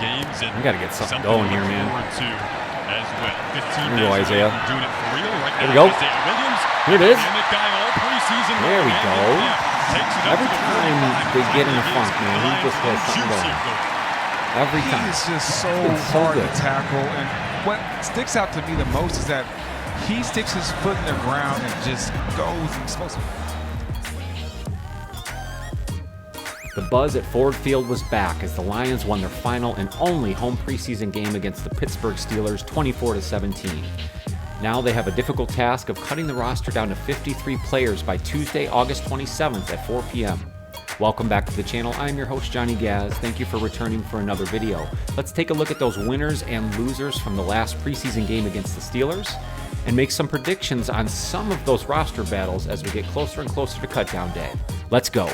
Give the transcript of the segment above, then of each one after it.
games, and we got to get something going here, man. As well. 15 Here we go, Isaiah. Doing it for real right Here we now. go. Isaiah Williams. Here it is. And the guy all preseason. There we go. Takes it up Every to the time 45. they get in a funk, man, he just has something going. Every time. He is just so so hard good to tackle. And what sticks out to me the most is that he sticks his foot in the ground and just goes explosive. The buzz at Ford Field was back as the Lions won their final and only home preseason game against the Pittsburgh Steelers 24-17. Now they have a difficult task of cutting the roster down to 53 players by Tuesday, August 27th at 4 p.m. Welcome back to the channel. I'm your host, Johnny Gaz. Thank you for returning for another video. Let's take a look at those winners and losers from the last preseason game against the Steelers and make some predictions on some of those roster battles as we get closer and closer to cutdown day. Let's go.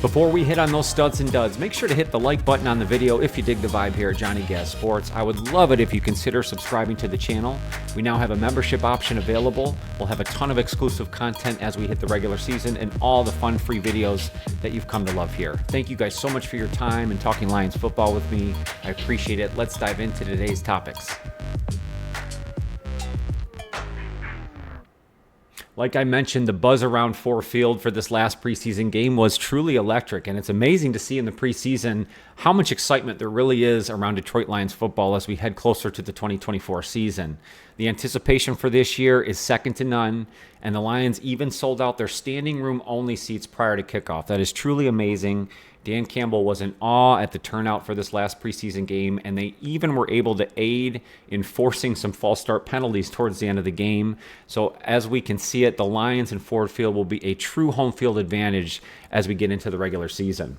Before we hit on those studs and duds, make sure to hit the like button on the video if you dig the vibe here at Johnny Gaz Sports. I would love it if you consider subscribing to the channel. We now have a membership option available. We'll have a ton of exclusive content as we hit the regular season and all the fun free videos that you've come to love here. Thank you guys so much for your time and talking Lions football with me. I appreciate it. Let's dive into today's topics. Like I mentioned, the buzz around Ford Field for this last preseason game was truly electric, and it's amazing to see in the preseason how much excitement there really is around Detroit Lions football as we head closer to the 2024 season. The anticipation for this year is second to none, and the Lions even sold out their standing room only seats prior to kickoff. That is truly amazing. Dan Campbell was in awe at the turnout for this last preseason game, and they even were able to aid in forcing some false start penalties towards the end of the game. So as we can see it, the Lions and Ford Field will be a true home field advantage as we get into the regular season.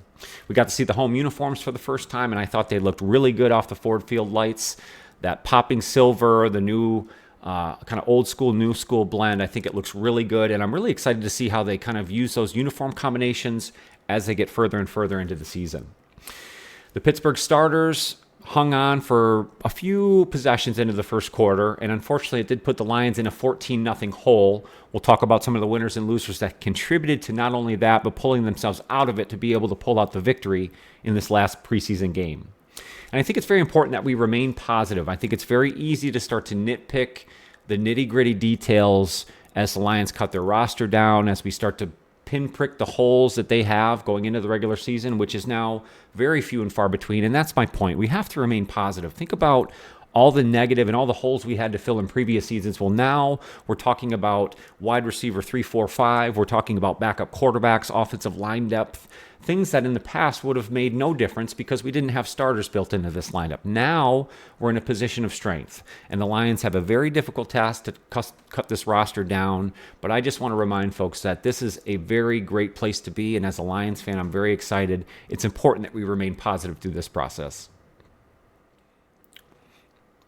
We got to see the home uniforms for the first time, and I thought they looked really good off the Ford Field lights. That popping silver, the new kind of old school, new school blend, I think it looks really good, and I'm really excited to see how they kind of use those uniform combinations as they get further and further into the season. The Pittsburgh starters hung on for a few possessions into the first quarter, and unfortunately it did put the Lions in a 14-0 hole. We'll talk about some of the winners and losers that contributed to not only that, but pulling themselves out of it to be able to pull out the victory in this last preseason game. And I think it's very important that we remain positive. I think it's very easy to start to nitpick the nitty-gritty details as the Lions cut their roster down, as we start to pinprick the holes that they have going into the regular season, which is now very few and far between. And that's my point. We have to remain positive. Think about all the negative and all the holes we had to fill in previous seasons. Well, now we're talking about wide receiver 3, 4, 5. We're talking about backup quarterbacks, offensive line depth, things that in the past would have made no difference because we didn't have starters built into this lineup. Now we're in a position of strength, and the Lions have a very difficult task to cut this roster down. But I just want to remind folks that this is a very great place to be, and as a Lions fan, I'm very excited. It's important that we remain positive through this process.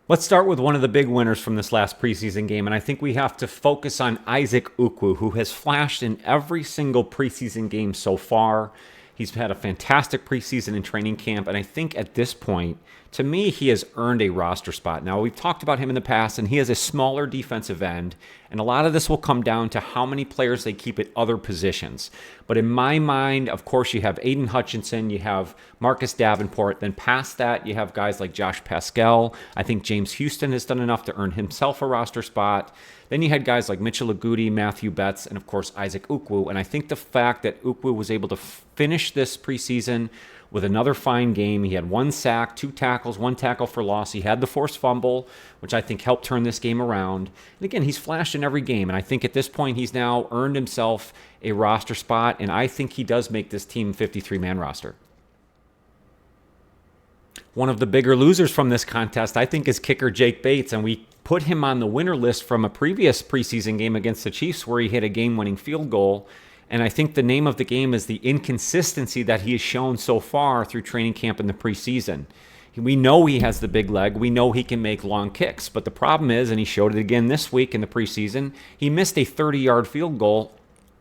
Let's start with one of the big winners from this last preseason game, and I think we have to focus on Isaac Ukwu, who has flashed in every single preseason game so far. He's had a fantastic preseason and training camp, and I think at this point, to me, he has earned a roster spot. Now, we've talked about him in the past, and he has a smaller defensive end, and a lot of this will come down to how many players they keep at other positions. But in my mind, of course, you have Aiden Hutchinson, you have Marcus Davenport, then past that, you have guys like Josh Pascal. I think James Houston has done enough to earn himself a roster spot. Then you had guys like Mitchell Agudi, Matthew Betts, and of course, Isaac Ukwu. And I think the fact that Ukwu was able to finish this preseason with another fine game. He had 1 sack, 2 tackles, 1 tackle for loss. He had the forced fumble, which I think helped turn this game around. And again, he's flashed in every game, and I think at this point he's now earned himself a roster spot, and I think he does make this team 53-man roster. One of the bigger losers from this contest, I think, is kicker Jake Bates, and we put him on the winner list from a previous preseason game against the Chiefs where he hit a game-winning field goal. And I think the name of the game is the inconsistency that he has shown so far through training camp in the preseason. We know he has the big leg. We know he can make long kicks. But the problem is, and he showed it again this week in the preseason, he missed a 30-yard field goal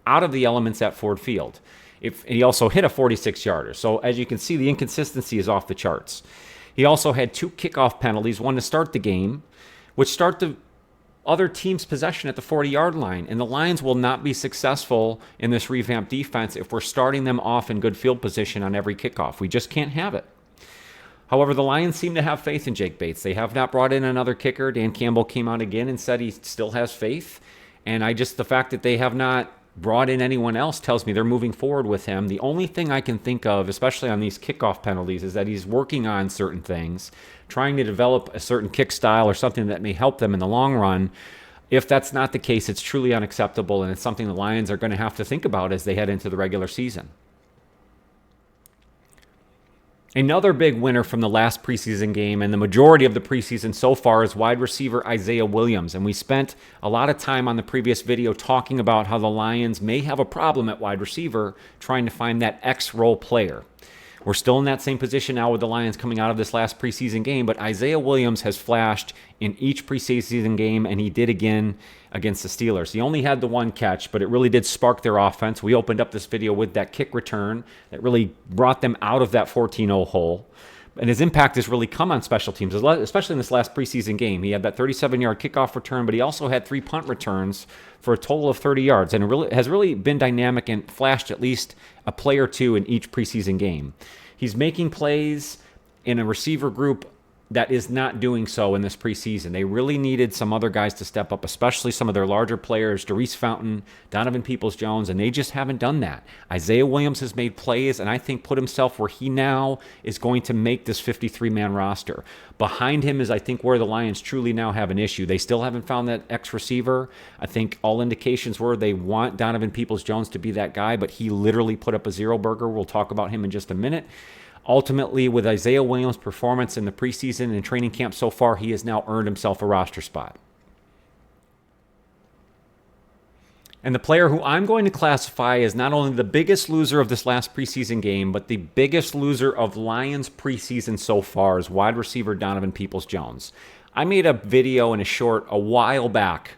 out of the elements at Ford Field. He also hit a 46-yarder. So as you can see, the inconsistency is off the charts. He also had 2 kickoff penalties, one to start the game, which start to other team's possession at the 40-yard line. And the Lions will not be successful in this revamped defense if we're starting them off in good field position on every kickoff. We just can't have it. However, the Lions seem to have faith in Jake Bates. They have not brought in another kicker. Dan Campbell came out again and said he still has faith. And the fact that they have not brought in anyone else tells me they're moving forward with him. The only thing I can think of, especially on these kickoff penalties, is that he's working on certain things, trying to develop a certain kick style or something that may help them in the long run. If that's not the case, it's truly unacceptable, and it's something the Lions are going to have to think about as they head into the regular season. Another big winner from the last preseason game and the majority of the preseason so far is wide receiver Isaiah Williams. And we spent a lot of time on the previous video talking about how the Lions may have a problem at wide receiver trying to find that X-role player. We're still in that same position now with the Lions coming out of this last preseason game, but Isaiah Williams has flashed in each preseason game, and he did again against the Steelers. He only had the one catch, but it really did spark their offense. We opened up this video with that kick return that really brought them out of that 14-0 hole. And his impact has really come on special teams, especially in this last preseason game. He had that 37-yard kickoff return, but he also had 3 punt returns for a total of 30 yards, and it has really been dynamic and flashed at least a play or two in each preseason game. He's making plays in a receiver group that is not doing so in this preseason. They really needed some other guys to step up, especially some of their larger players, Darius Fountain, Donovan Peoples-Jones, and they just haven't done that. Isaiah Williams has made plays, and I think put himself where he now is going to make this 53-man roster. Behind him is, I think, where the Lions truly now have an issue. They still haven't found that X-receiver. I think all indications were they want Donovan Peoples-Jones to be that guy, but he literally put up a zero-burger. We'll talk about him in just a minute. Ultimately, with Isaiah Williams' performance in the preseason and training camp so far, he has now earned himself a roster spot. And the player who I'm going to classify as not only the biggest loser of this last preseason game, but the biggest loser of Lions preseason so far is wide receiver Donovan Peoples-Jones. I made a video and a short a while back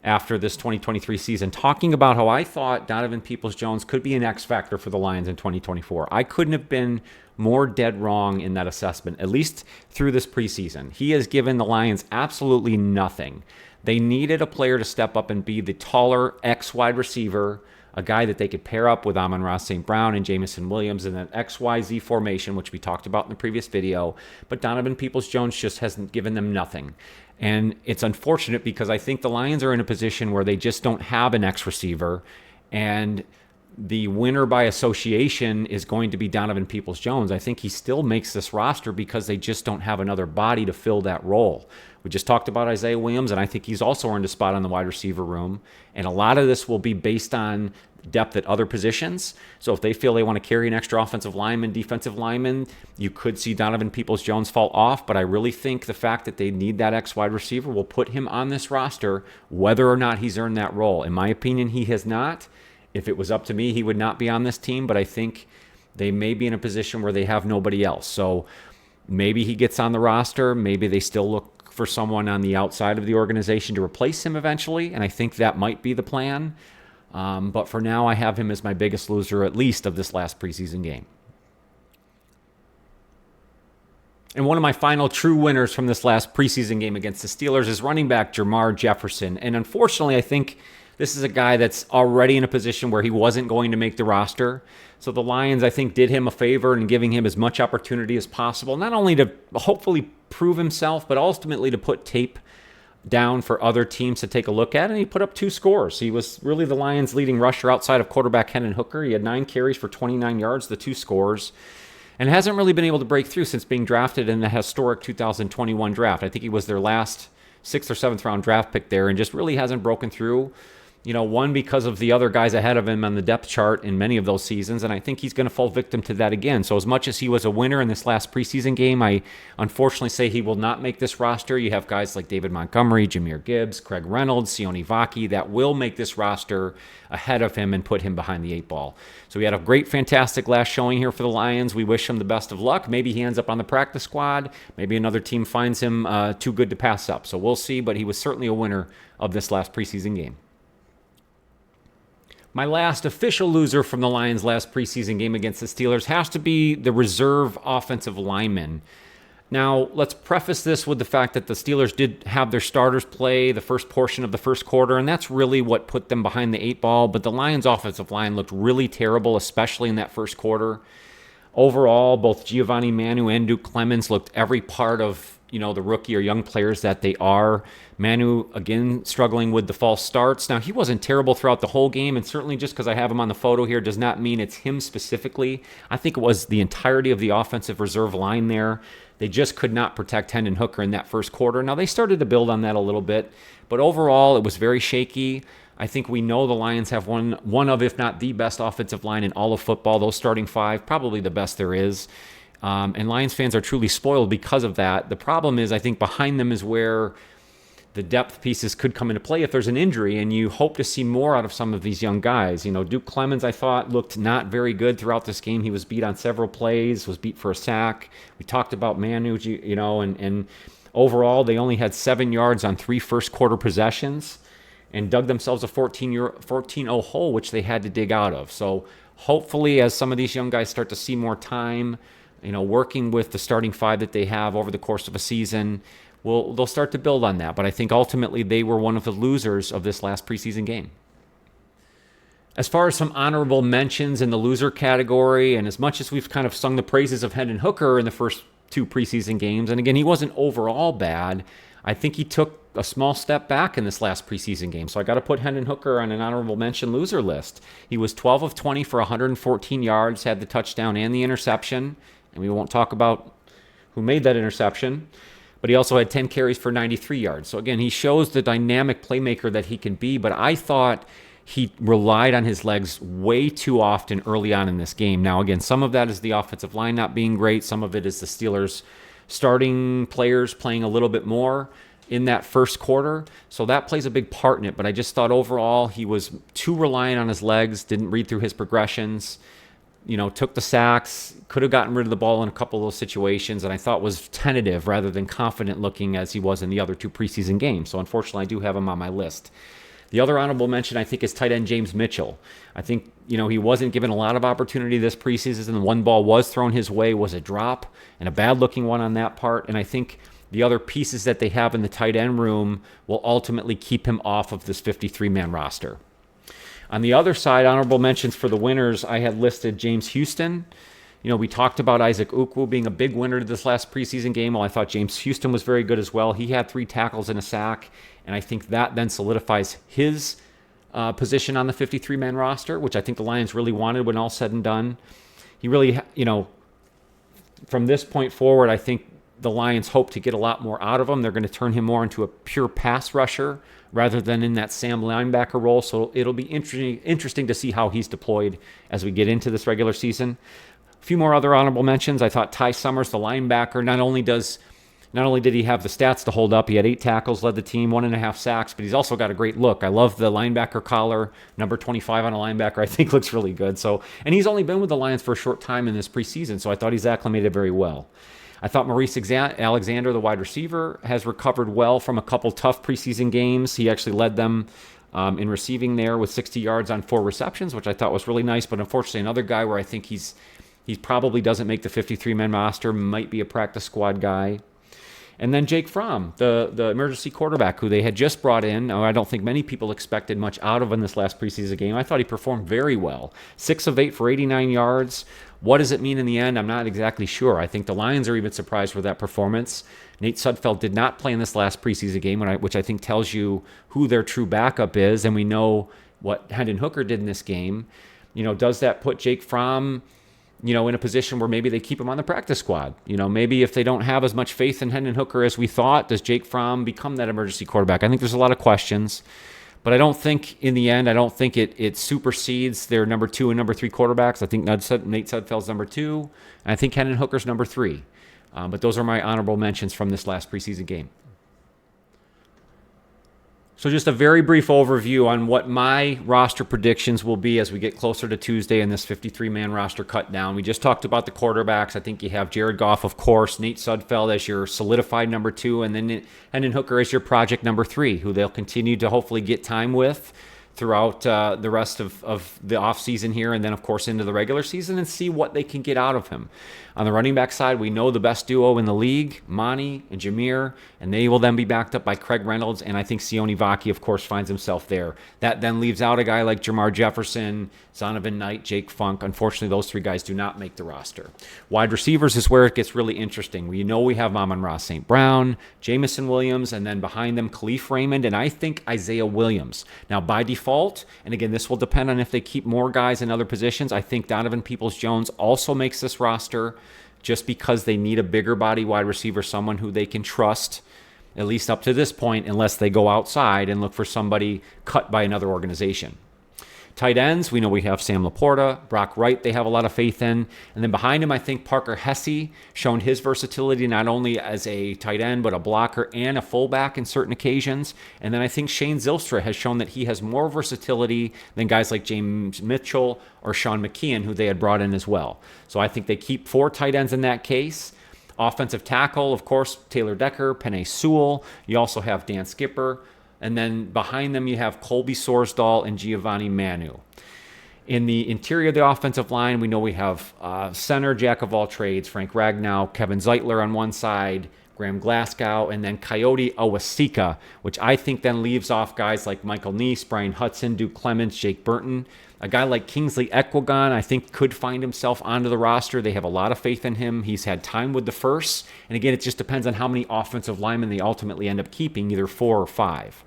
after this 2023 season talking about how I thought Donovan Peoples-Jones could be an X factor for the Lions in 2024. I couldn't have been more dead wrong in that assessment, at least through this preseason. He has given the Lions absolutely nothing. They needed a player to step up and be the taller X wide receiver, a guy that they could pair up with Amon-Ra St. Brown and Jameson Williams in an XYZ formation, which we talked about in the previous video. But Donovan Peoples-Jones just hasn't given them nothing. And it's unfortunate because I think the Lions are in a position where they just don't have an X receiver, and the winner by association is going to be Donovan Peoples-Jones. I think he still makes this roster because they just don't have another body to fill that role. We just talked about Isaiah Williams, and I think he's also earned a spot on the wide receiver room. And a lot of this will be based on depth at other positions. So if they feel they want to carry an extra offensive lineman, defensive lineman, you could see Donovan Peoples-Jones fall off. But I really think the fact that they need that X wide receiver will put him on this roster, whether or not he's earned that role. In my opinion, he has not. If it was up to me, he would not be on this team, but I think they may be in a position where they have nobody else. So maybe he gets on the roster. Maybe they still look for someone on the outside of the organization to replace him eventually, and I think that might be the plan. But for now, I have him as my biggest loser, at least of this last preseason game. And one of my final true winners from this last preseason game against the Steelers is running back Jermar Jefferson. And unfortunately, I think this is a guy that's already in a position where he wasn't going to make the roster. So the Lions, I think, did him a favor in giving him as much opportunity as possible, not only to hopefully prove himself, but ultimately to put tape down for other teams to take a look at. And he put up 2 scores. He was really the Lions' leading rusher outside of quarterback Hendon Hooker. He had 9 carries for 29 yards, the 2 scores, and hasn't really been able to break through since being drafted in the historic 2021 draft. I think he was their last 6th or 7th round draft pick there, and just really hasn't broken through. You know, one, because of the other guys ahead of him on the depth chart in many of those seasons, and I think he's going to fall victim to that again. So as much as he was a winner in this last preseason game, I unfortunately say he will not make this roster. You have guys like David Montgomery, Jahmyr Gibbs, Craig Reynolds, Sione Vaki that will make this roster ahead of him and put him behind the 8 ball. So he had a great, fantastic last showing here for the Lions. We wish him the best of luck. Maybe he ends up on the practice squad. Maybe another team finds him too good to pass up. So we'll see, but he was certainly a winner of this last preseason game. My last official loser from the Lions' last preseason game against the Steelers has to be the reserve offensive lineman. Now, let's preface this with the fact that the Steelers did have their starters play the first portion of the first quarter, and that's really what put them behind the 8 ball. But the Lions' offensive line looked really terrible, especially in that first quarter. Overall, both Giovanni Manu and Duke Clemens looked every part of the rookie or young players that they are. Manu, again, struggling with the false starts. Now, he wasn't terrible throughout the whole game, and certainly just because I have him on the photo here does not mean it's him specifically. I think it was the entirety of the offensive reserve line there. They just could not protect Hendon Hooker in that first quarter. Now, they started to build on that a little bit, but overall, it was very shaky. I think we know the Lions have one of, if not the best offensive line in all of football. Those starting 5, probably the best there is. And Lions fans are truly spoiled because of that. The problem is, I think behind them is where the depth pieces could come into play if there's an injury, and you hope to see more out of some of these young guys. Duke Clemens, I thought, looked not very good throughout this game. He was beat on several plays, was beat for a sack. We talked about Manu, and overall, they only had 7 yards on 3 first-quarter possessions and dug themselves a 14-0 hole, which they had to dig out of. So hopefully, as some of these young guys start to see more time, working with the starting 5 that they have over the course of a season, they'll start to build on that. But I think ultimately they were one of the losers of this last preseason game. As far as some honorable mentions in the loser category, and as much as we've kind of sung the praises of Hendon Hooker in the first 2 preseason games, and again, he wasn't overall bad, I think he took a small step back in this last preseason game. So I got to put Hendon Hooker on an honorable mention loser list. He was 12 of 20 for 114 yards, had the touchdown and the interception. And we won't talk about who made that interception, but he also had 10 carries for 93 yards. So again, he shows the dynamic playmaker that he can be, but I thought he relied on his legs way too often early on in this game. Now, again, some of that is the offensive line not being great. Some of it is the Steelers starting players playing a little bit more in that first quarter. So that plays a big part in it, but I just thought overall he was too reliant on his legs, didn't read through his progressions, took the sacks, could have gotten rid of the ball in a couple of those situations, and I thought was tentative rather than confident looking as he was in the other 2 preseason games. So unfortunately, I do have him on my list. The other honorable mention, I think, is tight end James Mitchell. I think, he wasn't given a lot of opportunity this preseason. The one ball was thrown his way, was a drop, and a bad-looking one on that part. And I think the other pieces that they have in the tight end room will ultimately keep him off of this 53-man roster. On the other side, honorable mentions for the winners, I had listed James Houston. We talked about Isaac Ukwu being a big winner to this last preseason game. Well, I thought James Houston was very good as well. He had 3 tackles and a sack, and I think that then solidifies his position on the 53-man roster, which I think the Lions really wanted when all said and done. He really, from this point forward, I think the Lions hope to get a lot more out of him. They're going to turn him more into a pure pass rusher rather than in that Sam linebacker role. So it'll be interesting to see how he's deployed as we get into this regular season. A few more other honorable mentions. I thought Ty Summers, the linebacker, not only did he have the stats to hold up, he had 8 tackles, led the team, 1.5 sacks, but he's also got a great look. I love the linebacker collar, number 25 on a linebacker, I think looks really good. And he's only been with the Lions for a short time in this preseason, so I thought he's acclimated very well. I thought Maurice Alexander, the wide receiver, has recovered well from a couple tough preseason games. He actually led them in receiving there with 60 yards on 4 receptions, which I thought was really nice. But unfortunately, another guy where I think he probably doesn't make the 53-man roster, might be a practice squad guy. And then Jake Fromm, the emergency quarterback who they had just brought in. I don't think many people expected much out of him in this last preseason game. I thought he performed very well. 6 of 8 for 89 yards. What does it mean in the end? I'm not exactly sure. I think the Lions are even surprised with that performance. Nate Sudfeld did not play in this last preseason game, which I think tells you who their true backup is, and we know what Hendon Hooker did in this game. Does that put Jake Fromm in a position where maybe they keep him on the practice squad? Maybe if they don't have as much faith in Hendon Hooker as we thought, does Jake Fromm become that emergency quarterback? I think there's a lot of questions, but I don't think in the end, it supersedes their number 2 and number 3 quarterbacks. I think Nate Sudfeld's number 2, and I think Hendon Hooker's number 3. But those are my honorable mentions from this last preseason game. So just a very brief overview on what my roster predictions will be as we get closer to Tuesday in this 53-man roster cut down. We just talked about the quarterbacks. I think you have Jared Goff, of course, Nate Sudfeld as your solidified number 2, and then Hendon Hooker as your project number 3, who they'll continue to hopefully get time with throughout the rest of the offseason here, and then, of course, into the regular season, and see what they can get out of him. On the running back side, we know the best duo in the league, Monty and Jameer, and they will then be backed up by Craig Reynolds, and I think Sione Vaki, of course, finds himself there. That then leaves out a guy like Jamar Jefferson, Zonovan Knight, Jake Funk. Unfortunately, those three guys do not make the roster. Wide receivers is where it gets really interesting. We know we have Amon-Ra St. Brown, Jamison Williams, and then behind them, Khalif Raymond, and I think Isaiah Williams. Now, by default, and again, this will depend on if they keep more guys in other positions, I think Donovan Peoples-Jones also makes this roster just because they need a bigger body wide receiver, someone who they can trust, at least up to this point, unless they go outside and look for somebody cut by another organization. Tight ends, we know we have Sam Laporta, Brock Wright, they have a lot of faith in. And then behind him, I think Parker Hesse shown his versatility not only as a tight end, but a blocker and a fullback in certain occasions. And then I think Shane Zylstra has shown that he has more versatility than guys like James Mitchell or Sean McKeon, who they had brought in as well. So I think they keep 4 tight ends in that case. Offensive tackle, of course, Taylor Decker, Penei Sewell. You also have Dan Skipper. And then behind them, you have Colby Sorsdahl and Giovanni Manu. In the interior of the offensive line, we know we have center, jack of all trades, Frank Ragnow, Kevin Zeitler on one side, Graham Glasgow, and then Coyote Owasika, which I think then leaves off guys like Michael Neese, Brian Hudson, Duke Clements, Jake Burton. A guy like Kingsley Ekwagon, I think, could find himself onto the roster. They have a lot of faith in him. He's had time with the first. And again, it just depends on how many offensive linemen they ultimately end up keeping, either 4 or 5.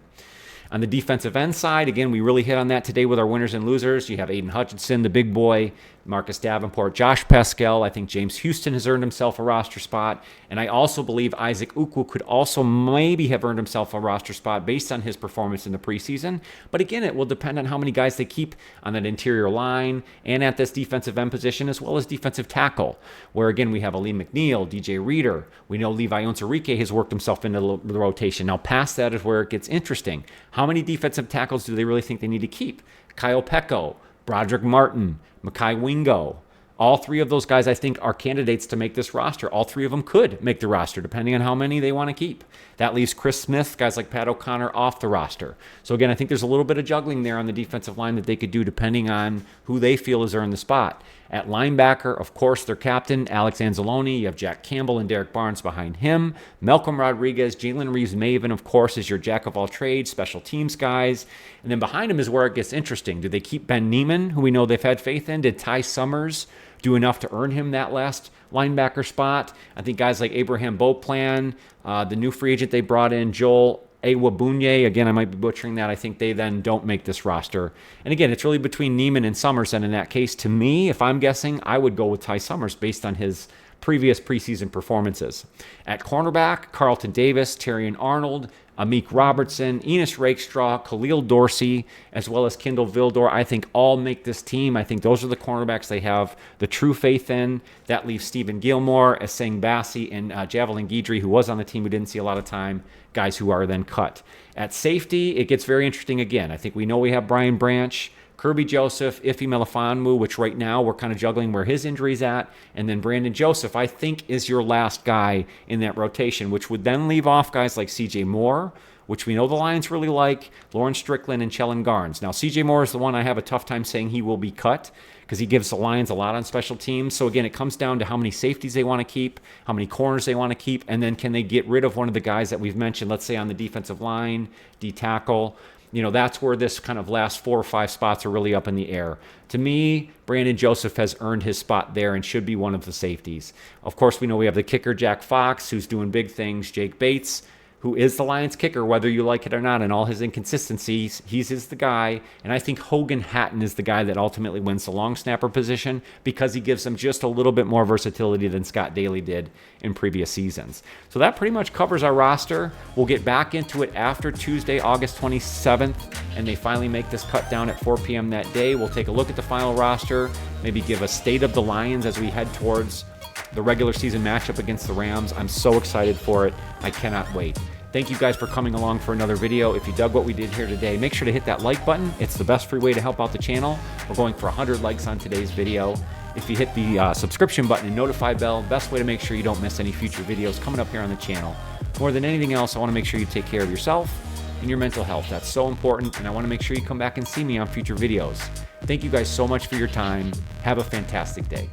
On the defensive end side, again, we really hit on that today with our winners and losers. You have Aiden Hutchinson, the big boy, Marcus Davenport, Josh Pascal. I think James Houston has earned himself a roster spot. And I also believe Isaac Ukwu could also maybe have earned himself a roster spot based on his performance in the preseason. But again, it will depend on how many guys they keep on that interior line and at this defensive end position, as well as defensive tackle, where again, we have Ali McNeil, DJ Reader. We know Levi Onwuzurike has worked himself into the rotation. Now, past that is where it gets interesting. How many defensive tackles do they really think they need to keep? Kyle Pecco, Broderick Martin, Makai Wingo. All 3 of those guys, I think, are candidates to make this roster. All 3 of them could make the roster, depending on how many they want to keep. That leaves Chris Smith, guys like Pat O'Connor, off the roster. So again, I think there's a little bit of juggling there on the defensive line that they could do depending on who they feel has earned the spot. At linebacker, of course, their captain, Alex Anzalone. You have Jack Campbell and Derek Barnes behind him. Malcolm Rodriguez, Jalen Reeves-Maven, of course, is your jack-of-all-trades, special teams guys. And then behind him is where it gets interesting. Do they keep Ben Neiman, who we know they've had faith in? Did Ty Summers do enough to earn him that last linebacker spot? I think guys like Abraham Beauplan, the new free agent they brought in, Joel Awabunye, again, I might be butchering that. I think they then don't make this roster. And again, it's really between Neiman and Summers. And in that case, to me, if I'm guessing, I would go with Ty Summers based on his previous preseason performances. At cornerback, Carlton Davis, Terrion Arnold, Amik Robertson, Enos Rakestraw, Khalil Dorsey, as well as Kindle Vildor, I think all make this team. I think those are the cornerbacks they have the true faith in. That leaves Stephen Gilmore, Essang Bassi, and Javelin Guidry, who was on the team who didn't see a lot of time, guys who are then cut. At safety, it gets very interesting again. I think we know we have Brian Branch, Kirby Joseph, Ife Melifonwu, which right now we're kind of juggling where his injury's at, and then Brandon Joseph, I think, is your last guy in that rotation, which would then leave off guys like C.J. Moore, which we know the Lions really like, Lawrence Strickland, and Chellen Garnes. Now, C.J. Moore is the one I have a tough time saying he will be cut because he gives the Lions a lot on special teams. So again, it comes down to how many safeties they want to keep, how many corners they want to keep, and then can they get rid of one of the guys that we've mentioned, let's say on the defensive line, D-tackle. You know, that's where this kind of last 4 or 5 spots are really up in the air. To me, Brandon Joseph has earned his spot there and should be one of the safeties. Of course, we know we have the kicker, Jack Fox, who's doing big things. Jake Bates, who is the Lions kicker, whether you like it or not, and all his inconsistencies, he's the guy. And I think Hogan Hatton is the guy that ultimately wins the long snapper position because he gives them just a little bit more versatility than Scott Daly did in previous seasons. So that pretty much covers our roster. We'll get back into it after Tuesday, August 27th, and they finally make this cut down at 4 p.m. that day. We'll take a look at the final roster, maybe give a state of the Lions as we head towards the regular season matchup against the Rams. I'm so excited for it. I cannot wait. Thank you guys for coming along for another video. If you dug what we did here today, make sure to hit that like button. It's the best free way to help out the channel. We're going for 100 likes on today's video. If you hit the subscription button and notify bell, best way to make sure you don't miss any future videos coming up here on the channel. More than anything else, I want to make sure you take care of yourself and your mental health. That's so important, and I want to make sure you come back and see me on future videos. Thank you guys so much for your time. Have a fantastic day.